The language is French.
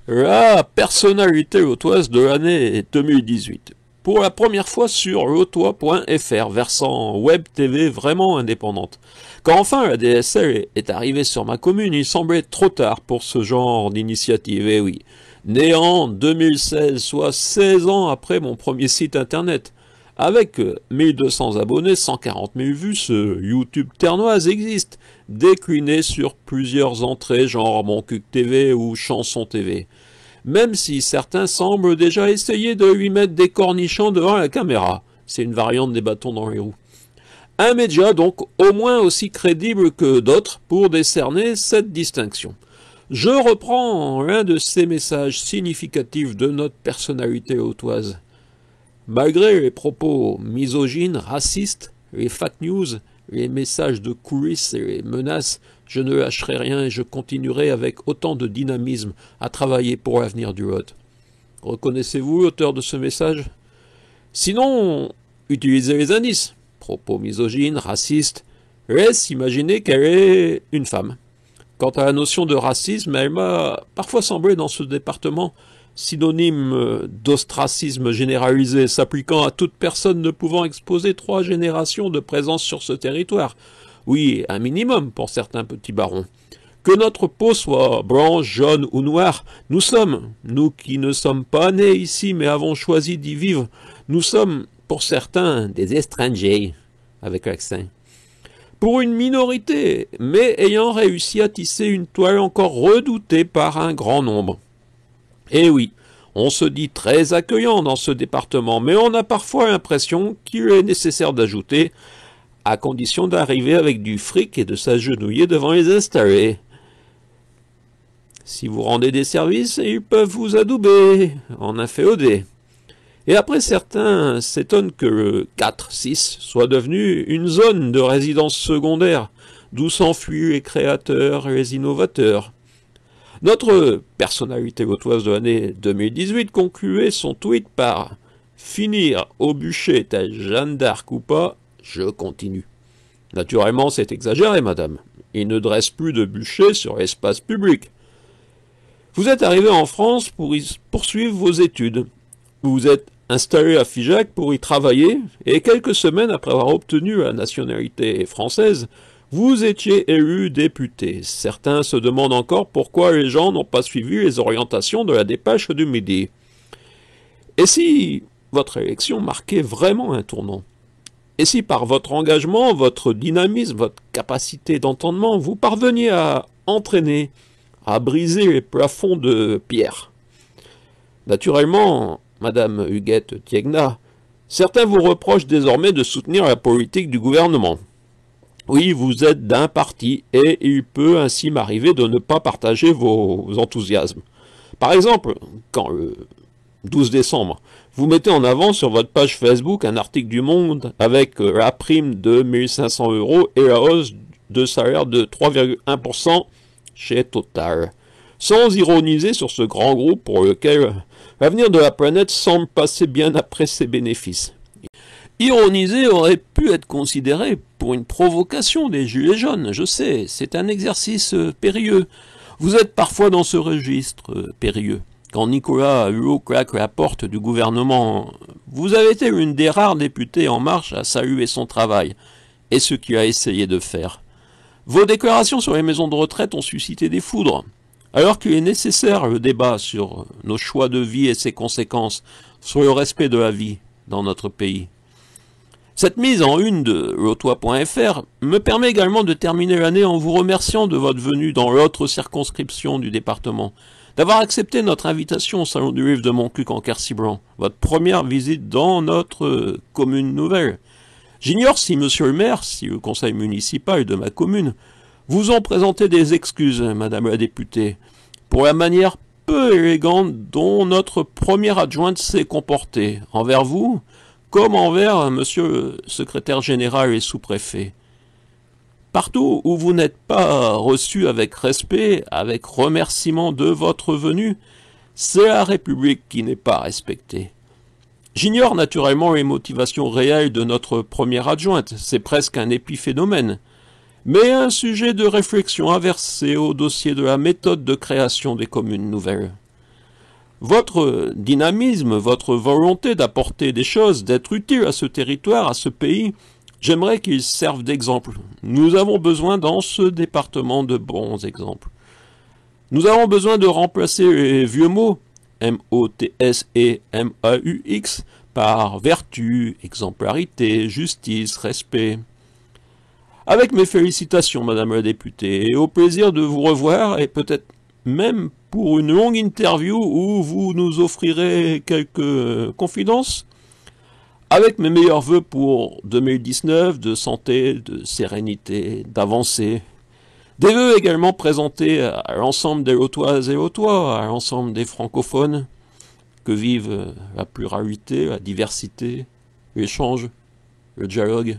La personnalité lotoise de l'année 2018. Pour la première fois sur lotois.fr, versant web TV vraiment indépendante. Quand enfin la DSL est arrivée sur ma commune, il semblait trop tard pour ce genre d'initiative, eh oui. Né en 2016, soit 16 ans après mon premier site internet. Avec 1200 abonnés, 140 000 vues, ce YouTube ternoise existe, décliné sur plusieurs entrées genre Mon Cuc TV ou Chanson TV. Même si certains semblent déjà essayer de lui mettre des cornichons devant la caméra. C'est une variante des bâtons dans les roues. Un média donc au moins aussi crédible que d'autres pour décerner cette distinction. Je reprends l'un de ces messages significatifs de notre personnalité hautoise. Malgré les propos misogynes, racistes, les fake news, les messages de coulisses et les menaces, je ne lâcherai rien et je continuerai avec autant de dynamisme à travailler pour l'avenir du Lot. Reconnaissez-vous l'auteur de ce message? Sinon, utilisez les indices. Propos misogynes, racistes, laisse imaginer qu'elle est une femme. Quant à la notion de racisme, elle m'a parfois semblé dans ce département synonyme d'ostracisme généralisé, s'appliquant à toute personne ne pouvant exposer 3 générations de présence sur ce territoire. Oui, un minimum pour certains petits barons. Que notre peau soit blanche, jaune ou noire, nous sommes, nous qui ne sommes pas nés ici mais avons choisi d'y vivre, nous sommes, pour certains, des étrangers, avec l'accent. Pour une minorité, mais ayant réussi à tisser une toile encore redoutée par un grand nombre. Eh oui, on se dit très accueillant dans ce département, mais on a parfois l'impression qu'il est nécessaire d'ajouter, à condition d'arriver avec du fric et de s'agenouiller devant les installés. Si vous rendez des services, ils peuvent vous adouber en inféodé. Et après, certains s'étonnent que le 4-6 soit devenu une zone de résidence secondaire, d'où s'enfuient les créateurs et les innovateurs. Notre personnalité lotoise de l'année 2018 concluait son tweet par « Finir au bûcher telle Jeanne d'Arc ou pas, je continue ». Naturellement, c'est exagéré, madame. Il ne dresse plus de bûcher sur l'espace public. Vous êtes arrivé en France pour y poursuivre vos études. Vous vous êtes installé à Figeac pour y travailler, et quelques semaines après avoir obtenu la nationalité française, vous étiez élu député. Certains se demandent encore pourquoi les gens n'ont pas suivi les orientations de la dépêche du midi. Et si votre élection marquait vraiment un tournant? Et si par votre engagement, votre dynamisme, votre capacité d'entendement, vous parveniez à entraîner, à briser les plafonds de pierre? Naturellement, Madame Huguette Tiegna, certains vous reprochent désormais de soutenir la politique du gouvernement. Oui, vous êtes d'un parti et il peut ainsi m'arriver de ne pas partager vos enthousiasmes. Par exemple, quand le 12 décembre, vous mettez en avant sur votre page Facebook un article du Monde avec la prime de 1 500 € et la hausse de salaire de 3,1% chez Total, sans ironiser sur ce grand groupe pour lequel l'avenir de la planète semble passer bien après ses bénéfices. Ironiser aurait pu être considéré pour une provocation des gilets jaunes, je sais, c'est un exercice périlleux. Vous êtes parfois dans ce registre périlleux. Quand Nicolas Hulot claque la porte du gouvernement, vous avez été l'une des rares députées En Marche à saluer son travail et ce qu'il a essayé de faire. Vos déclarations sur les maisons de retraite ont suscité des foudres. Alors qu'il est nécessaire le débat sur nos choix de vie et ses conséquences, sur le respect de la vie dans notre pays. Cette mise en une de lotois.fr me permet également de terminer l'année en vous remerciant de votre venue dans l'autre circonscription du département, d'avoir accepté notre invitation au Salon du Livre de Montcuq en Quercy-Blanc, votre première visite dans notre commune nouvelle. J'ignore si monsieur le maire, si le conseil municipal de ma commune, vous ont présenté des excuses, madame la députée, pour la manière peu élégante dont notre première adjointe s'est comportée envers vous, comme envers monsieur le secrétaire général et sous-préfet. Partout où vous n'êtes pas reçu avec respect, avec remerciement de votre venue, c'est la République qui n'est pas respectée. J'ignore naturellement les motivations réelles de notre première adjointe, c'est presque un épiphénomène, mais un sujet de réflexion à verser au dossier de la méthode de création des communes nouvelles. Votre dynamisme, votre volonté d'apporter des choses, d'être utile à ce territoire, à ce pays, j'aimerais qu'ils servent d'exemple. Nous avons besoin dans ce département de bons exemples. Nous avons besoin de remplacer les vieux mots, M-O-T-S et M-A-U-X, par vertu, exemplarité, justice, respect. Avec mes félicitations, Madame la députée, et au plaisir de vous revoir, et peut-être même pour une longue interview où vous nous offrirez quelques confidences, avec mes meilleurs vœux pour 2019, de santé, de sérénité, d'avancée. Des vœux également présentés à l'ensemble des Lotoises et Lotois, à l'ensemble des francophones, que vivent la pluralité, la diversité, l'échange, le dialogue.